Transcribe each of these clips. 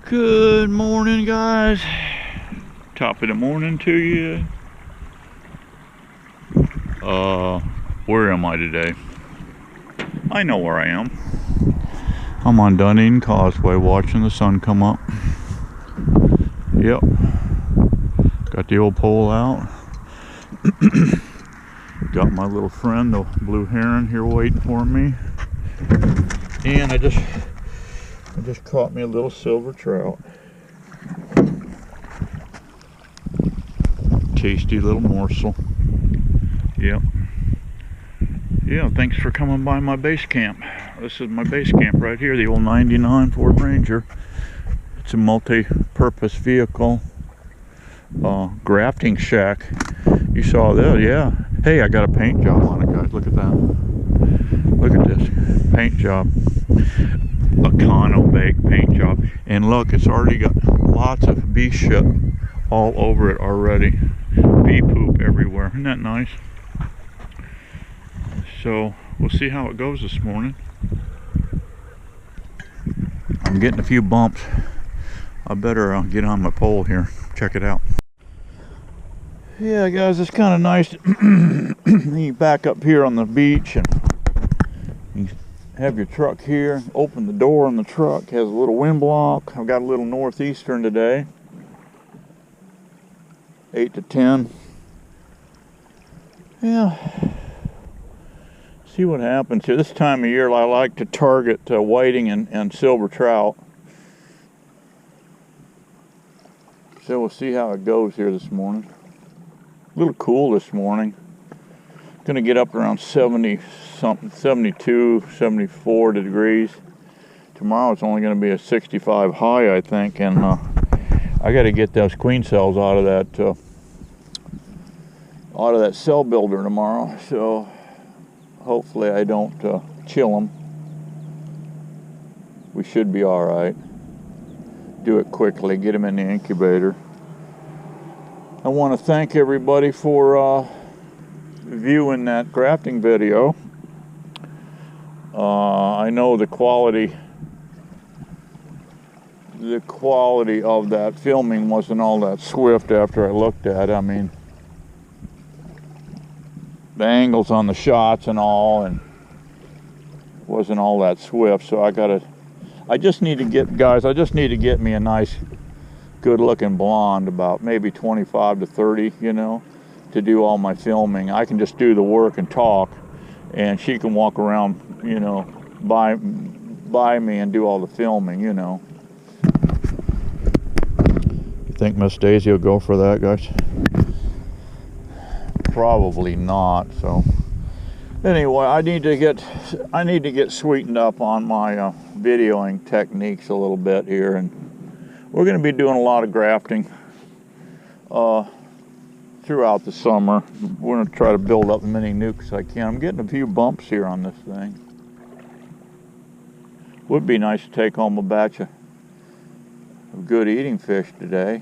Good morning, guys. Top of the morning to you. Where am I today? I know where I am. I'm on Dunedin Causeway watching the sun come up. Yep. Got the old pole out. Got my little friend, the blue heron, here waiting for me. And I just caught me a little silver trout. Tasty little morsel. Yep. Yeah, thanks for coming by my base camp. This is my base camp right here, the old 99 Ford Ranger. It's a multi-purpose vehicle. Grafting shack. You saw that, yeah. Hey, I got a paint job on it, guys. Look at that. Look at this paint job. A Conobake paint job. And look, it's already got lots of bee shit all over it already. Bee poop everywhere. Isn't that nice? So we'll see how it goes this morning. I'm getting a few bumps. I better get on my pole here. Check it out. Yeah, guys, it's kind of nice. You back up here on the beach and you have your truck here. Open the door on the truck. Has a little wind block. I've got a little northeastern today. 8 to 10. Yeah. See what happens here. This time of year, I like to target whiting and silver trout. So we'll see how it goes here this morning. A little cool this morning. Going to get up around 70 something, 72, 74 degrees. Tomorrow it's only going to be a 65 high, I think, and I got to get those queen cells out of that cell builder tomorrow. So hopefully I don't chill them. We should be all right. Do it quickly, get them in the incubator. I want to thank everybody for viewing that grafting video. I know the quality of that filming wasn't all that swift after I looked at it. I mean, the angles on the shots and all, and wasn't all that swift. So I just need to get me a nice, good-looking blonde, about maybe 25 to 30, you know, to do all my filming. I can just do the work and talk, and she can walk around, you know, by me and do all the filming, you know. You think Miss Daisy will go for that, guys? Probably not. So anyway, I need to get sweetened up on my videoing techniques a little bit here, and we're going to be doing a lot of grafting throughout the summer. We're going to try to build up as many nukes as I can. I'm getting a few bumps here on this thing. Would be nice to take home a batch of good eating fish today.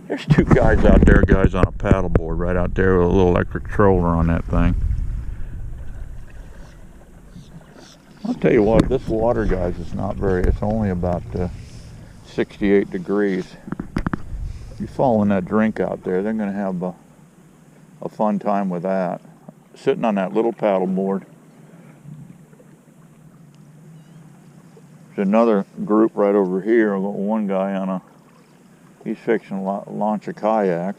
There's two guys out there, guys, on a paddleboard right out there with a little electric troller on that thing. I'll tell you what, this water, guys, is not very, it's only about 68 degrees. You fall in that drink out there, they're going to have a fun time with that. Sitting on that little paddleboard. There's another group right over here. I've got one guy he's fixing to launch a kayak.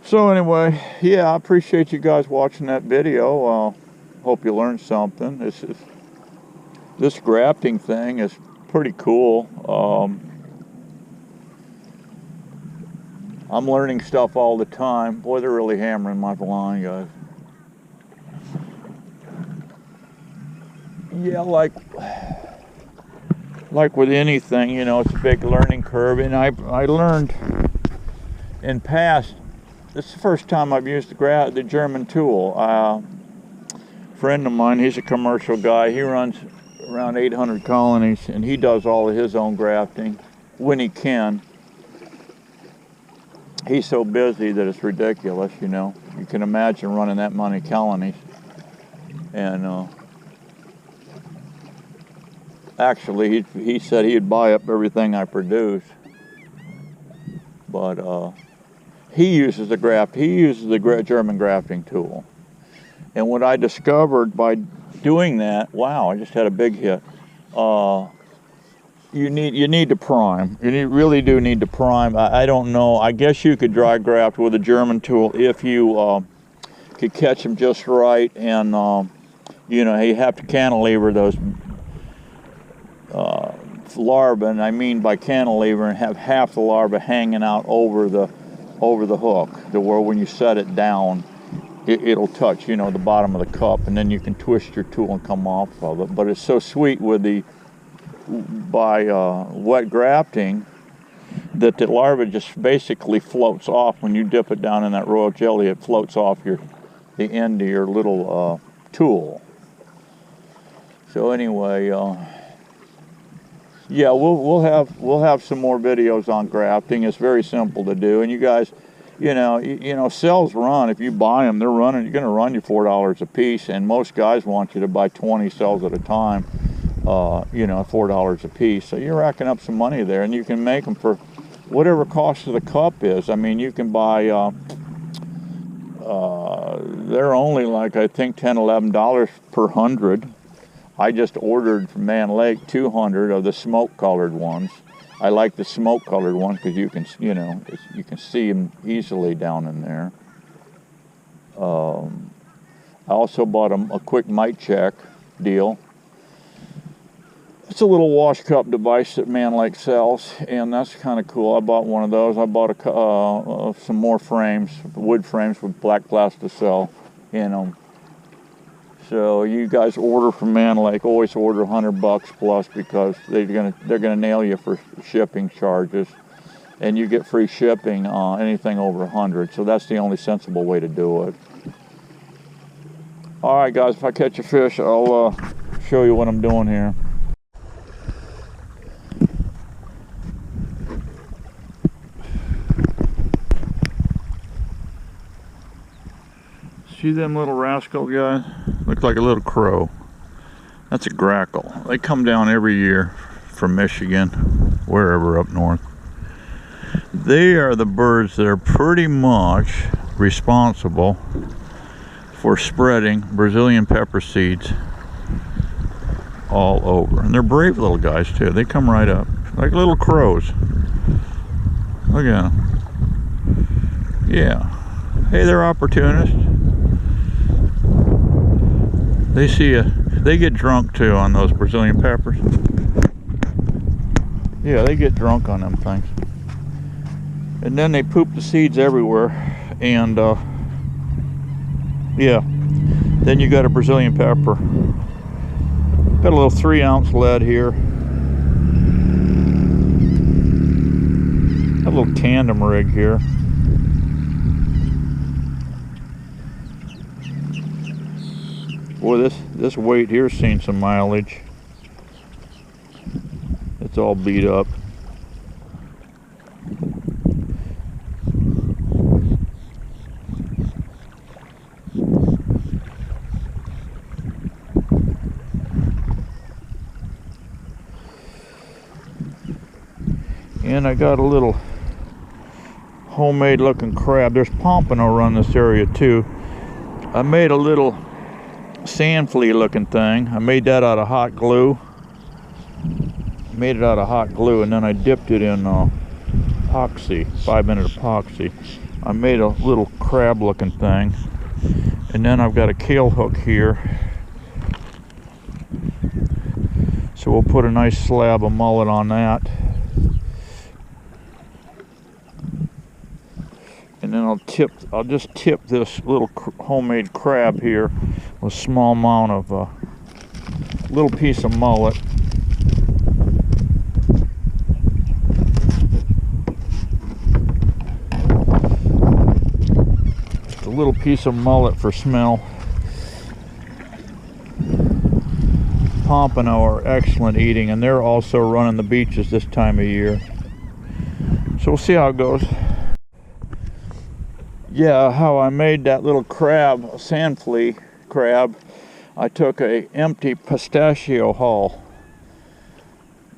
So anyway, yeah, I appreciate you guys watching that video. Hope you learned something. This grafting thing is pretty cool. I'm learning stuff all the time. Boy, they're really hammering my line, guys. Yeah, like with anything, you know, it's a big learning curve. And I learned in past, this is the first time I've used the German tool. Friend of mine, he's a commercial guy. He runs around 800 colonies, and he does all of his own grafting when he can. He's so busy that it's ridiculous, you know. You can imagine running that many colonies. And Actually, he said he'd buy up everything I produce. But he uses the German grafting tool. And what I discovered by doing that, wow, I just had a big hit. You need to prime. You really do need to prime. I don't know. I guess you could dry graft with a German tool if you could catch them just right, and you know, you have to cantilever those larvae, and I mean by cantilever, and have half the larva hanging out over the hook, to where when you set it down, it'll touch, you know, the bottom of the cup, and then you can twist your tool and come off of it. But it's so sweet with by wet grafting that the larva just basically floats off. When you dip it down in that royal jelly, it floats off the end of your little tool. So anyway, yeah, we'll have some more videos on grafting. It's very simple to do, and you guys, you know, cells run. If you buy them, they're running. You're going to run you $4 a piece, and most guys want you to buy 20 cells at a time. You know, $4 a piece. So you're racking up some money there, and you can make them for whatever cost of the cup is. I mean, you can buy. They're only like, I think, $10–11 per 100. I just ordered from Man Lake 200 of the smoke-colored ones. I like the smoke-colored ones because you can, you know, you can see them easily down in there. I also bought a quick mite check deal. It's a little wash cup device that Man Lake sells, and that's kind of cool. I bought one of those. I bought some more frames, wood frames with black plasticell in them. So you guys order from Man Lake, always order $100 plus, because they're gonna nail you for shipping charges, and you get free shipping on anything over 100. So that's the only sensible way to do it. All right, guys, if I catch a fish, I'll show you what I'm doing here. See them little rascal guys? Looks like a little crow. That's a grackle. They come down every year from Michigan, wherever up north. They are the birds that are pretty much responsible for spreading Brazilian pepper seeds all over. And they're brave little guys too. They come right up like little crows. Look at them. Yeah. Hey, they're opportunists. They see they get drunk too on those Brazilian peppers. Yeah, they get drunk on them things. And then they poop the seeds everywhere. And yeah, then you got a Brazilian pepper. Got a little 3-ounce lead here. A little tandem rig here. Boy, this weight here's seen some mileage. It's all beat up. And I got a little homemade looking crab. There's pompano around this area too. I made a little sand flea looking thing. I made that out of hot glue. Made it out of hot glue, and then I dipped it in epoxy, 5-minute epoxy. I made a little crab looking thing, and then I've got a kale hook here. So we'll put a nice slab of mullet on that. And then I'll just tip this little homemade crab here with a small amount of little piece of mullet. Just a little piece of mullet for smell. Pompano are excellent eating, and they're also running the beaches this time of year. So we'll see how it goes. Yeah, how I made that little crab, sand flea crab, I took a empty pistachio hull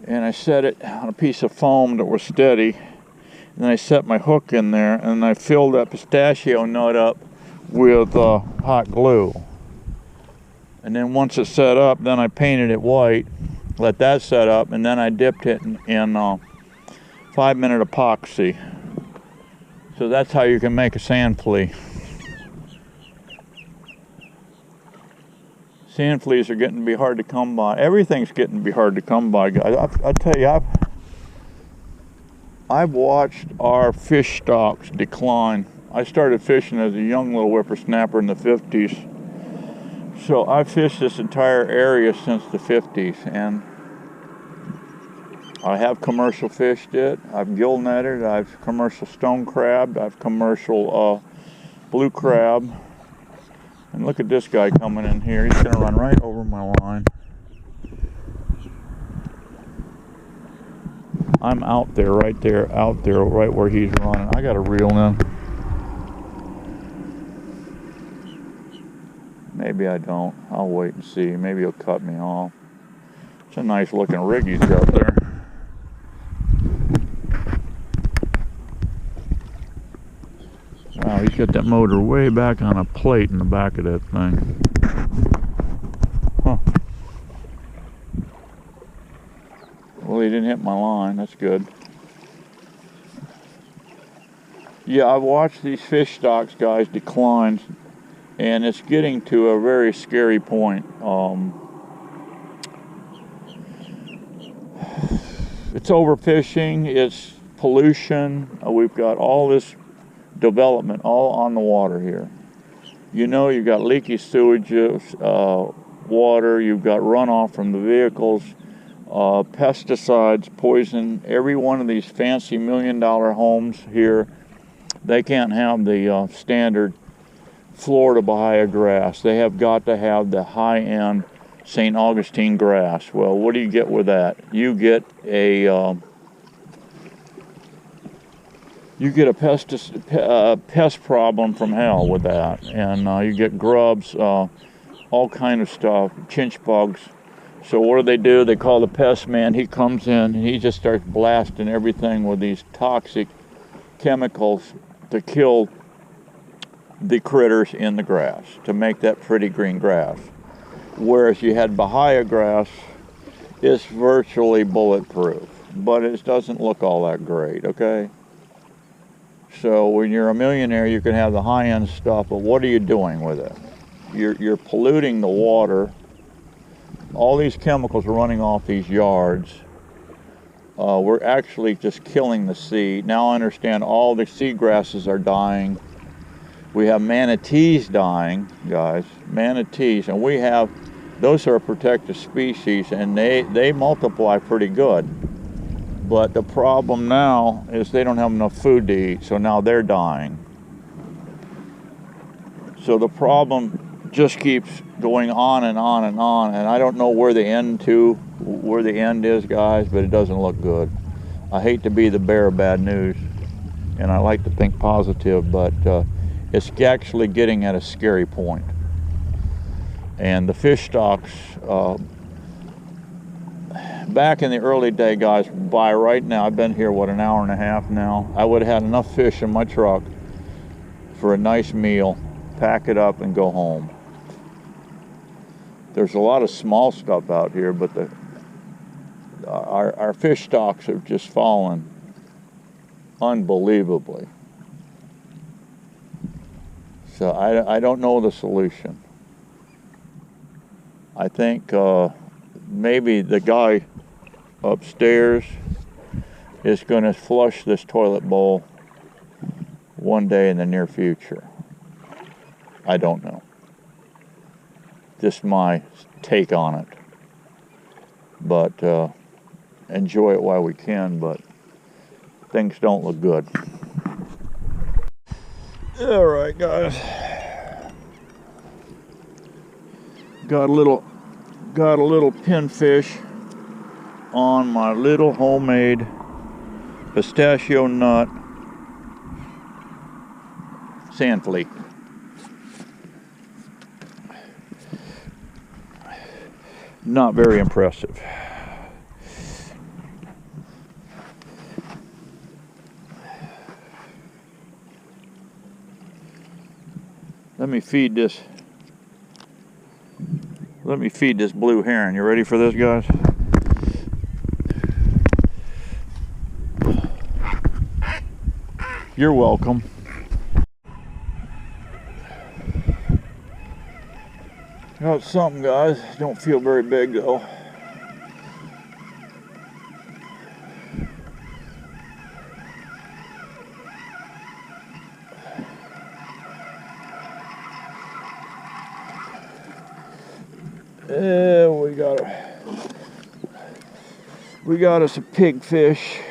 and I set it on a piece of foam that was steady. And I set my hook in there, and I filled that pistachio nut up with hot glue. And then once it's set up, then I painted it white, let that set up, and then I dipped it in 5-minute epoxy. So that's how you can make a sand flea. Sand fleas are getting to be hard to come by. Everything's getting to be hard to come by, guys. I tell you, I've watched our fish stocks decline. I started fishing as a young little whippersnapper in the 50s. So I've fished this entire area since the 50s, and I have commercial fished it. I've gill netted, I've commercial stone crabbed, I've commercial blue crab. And look at this guy coming in here. He's gonna run right over my line. I'm out there, right where he's running. I gotta reel in. Maybe I don't. I'll wait and see. Maybe he'll cut me off. It's a nice looking rig he's got there. Wow, he's got that motor way back on a plate in the back of that thing. Huh. Well, he didn't hit my line. That's good. Yeah, I've watched these fish stocks, guys, decline, and it's getting to a very scary point. It's overfishing, it's pollution. We've got all this development all on the water here. You know, you've got leaky sewage, water, you've got runoff from the vehicles, pesticides, poison. Every one of these fancy $1-million homes here, they can't have the standard Florida Bahia grass. They have got to have the high-end St. Augustine grass. Well, what do you get with that? You get a pest problem from hell with that, and you get grubs, all kind of stuff, chinch bugs. So what do? They call the pest man. He comes in and he just starts blasting everything with these toxic chemicals to kill the critters in the grass, to make that pretty green grass. Whereas you had Bahia grass, it's virtually bulletproof, but it doesn't look all that great, okay? So when you're a millionaire, you can have the high-end stuff, but what are you doing with it? You're polluting the water. All these chemicals are running off these yards. We're actually just killing the sea. Now I understand all the seagrasses are dying. We have manatees dying, guys, manatees, and those are a protected species, and they multiply pretty good. But the problem now is they don't have enough food to eat, so now they're dying. So the problem just keeps going on and on and on, and I don't know where the end is, guys, but it doesn't look good. I hate to be the bearer of bad news, and I like to think positive, but it's actually getting at a scary point. And the fish stocks, back in the early day, guys, by right now, I've been here, an hour and a half now, I would have had enough fish in my truck for a nice meal, pack it up and go home. There's a lot of small stuff out here, but our fish stocks have just fallen unbelievably. So I don't know the solution. I think maybe the guy upstairs is going to flush this toilet bowl one day in the near future. I don't know. Just my take on it. But enjoy it while we can, but things don't look good. All right, guys. Got a little pinfish on my little homemade pistachio nut sand flea. Not very impressive. Let me feed this blue heron. You ready for this, guys? You're welcome. Got something, guys. Don't feel very big though. We got us a pigfish.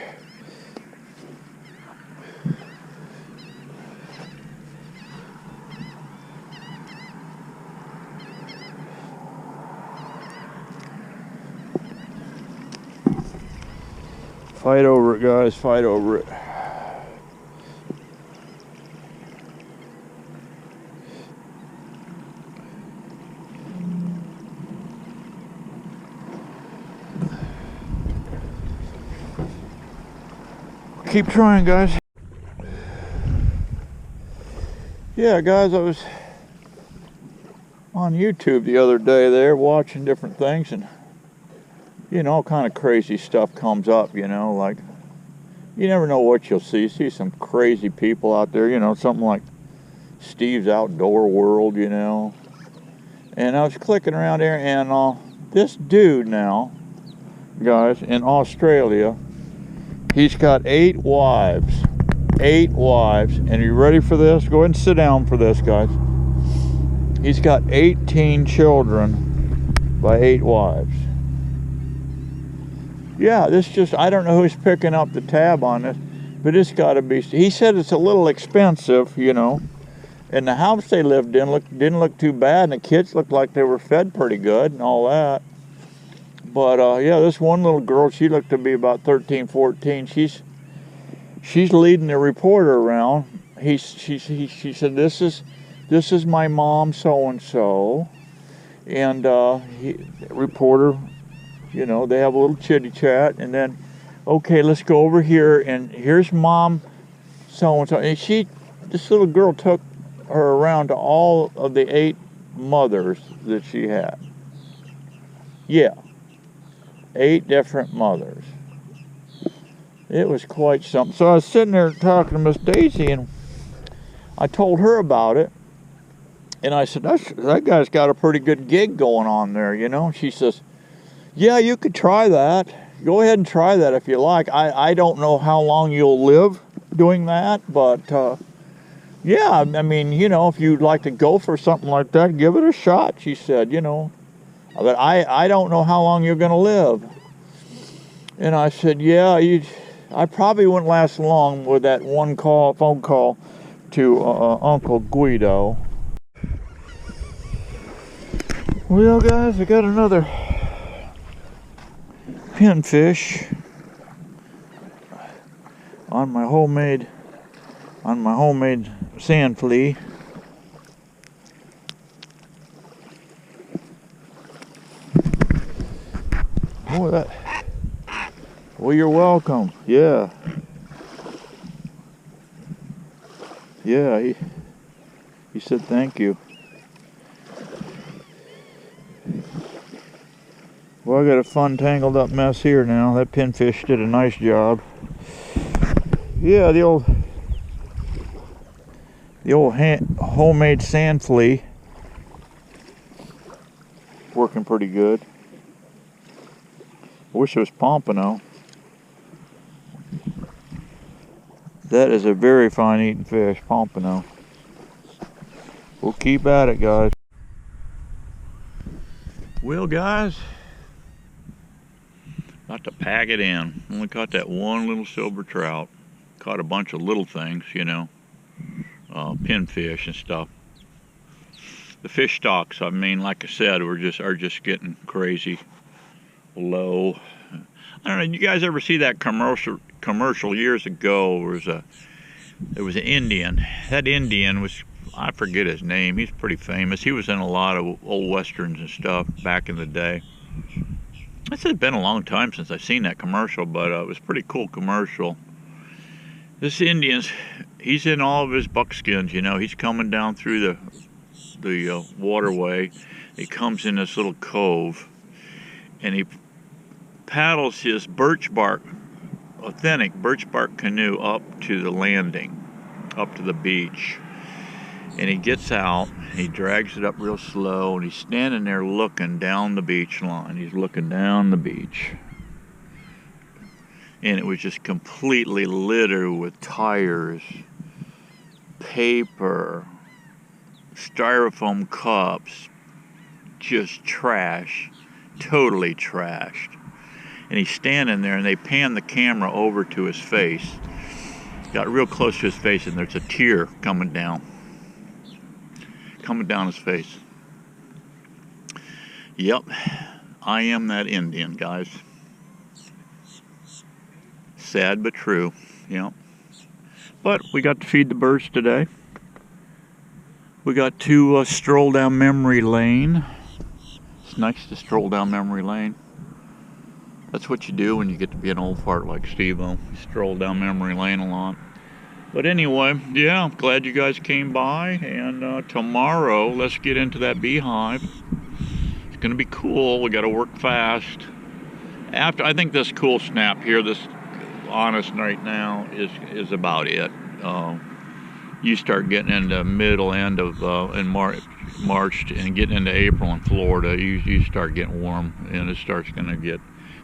Fight over it, guys, fight over it. Keep trying, guys. Yeah, guys, I was on YouTube the other day there watching different things, and you know, all kind of crazy stuff comes up, you know, like you never know what you'll see. You see some crazy people out there, you know, something like Steve's Outdoor World, you know. And I was clicking around there, and this dude now, guys, in Australia, he's got 8 wives. 8 wives. And are you ready for this? Go ahead and sit down for this, guys. He's got 18 children by 8 wives. Yeah, this just, I don't know who's picking up the tab on this, but it's got to be. He said it's a little expensive, you know. And the house they lived in didn't look too bad, and the kids looked like they were fed pretty good and all that. But yeah, this one little girl, she looked to be about 13, 14. She's leading the reporter around. She said, this is my mom, so and so, and reporter, you know, they have a little chitty chat, and then, okay, let's go over here, and here's mom, so and so, and this little girl took her around to all of the 8 mothers that she had. Yeah. 8 different mothers. It was quite something. So I was sitting there talking to Miss Daisy, and I told her about it. And I said, that guy's got a pretty good gig going on there, you know. She says, yeah, you could try that. Go ahead and try that if you like. I don't know how long you'll live doing that, but yeah, I mean, you know, if you'd like to go for something like that, give it a shot, she said, you know. But I don't know how long you're going to live. And I said, yeah, I probably wouldn't last long with that phone call to Uncle Guido. Well, guys, I got another pinfish on my homemade sand flea. Boy, well, you're welcome. Yeah. Yeah, he said thank you. Well, I got a fun tangled up mess here now. That pinfish did a nice job. Yeah, the old homemade sand flea working pretty good. Wish it was pompano. That is a very fine eating fish, pompano. We'll keep at it, guys. Well, guys, about to pack it in. Only caught that one little silver trout. Caught a bunch of little things, you know, pinfish and stuff. The fish stocks, I mean, like I said, are just getting crazy low. I don't know, you guys ever see that commercial years ago? There was an Indian. That Indian was, I forget his name, he's pretty famous. He was in a lot of old westerns and stuff back in the day. It's been a long time since I've seen that commercial, but it was a pretty cool commercial. This Indian, he's in all of his buckskins, you know. He's coming down through the waterway. He comes in this little cove, and he paddles his birch bark, authentic birch bark canoe up to the landing, up to the beach. And he gets out, he drags it up real slow, and he's standing there looking down the beach line. He's looking down the beach. And it was just completely littered with tires, paper, styrofoam cups, just trash, totally trashed. And he's standing there, and they pan the camera over to his face. Got real close to his face, and there's a tear coming down his face. Yep, I am that Indian, guys. Sad but true. Yep. But we got to feed the birds today. We got to stroll down memory lane. It's nice to stroll down memory lane. That's what you do when you get to be an old fart like Steve-O. You stroll down memory lane a lot. But anyway, yeah, I'm glad you guys came by. And tomorrow, let's get into that beehive. It's going to be cool. We got to work fast. I think this cool snap here, this honest right now, is about it. You start getting into middle end of in March and getting into April in Florida, you start getting warm, and it starts going to get.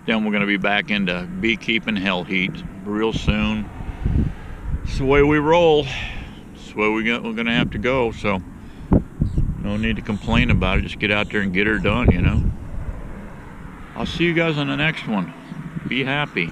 Then we're going to be back into beekeeping hell heat real soon. It's the way we roll. It's the way we're going to have to go. So no need to complain about it. Just get out there and get her done, you know. I'll see you guys on the next one. Be happy.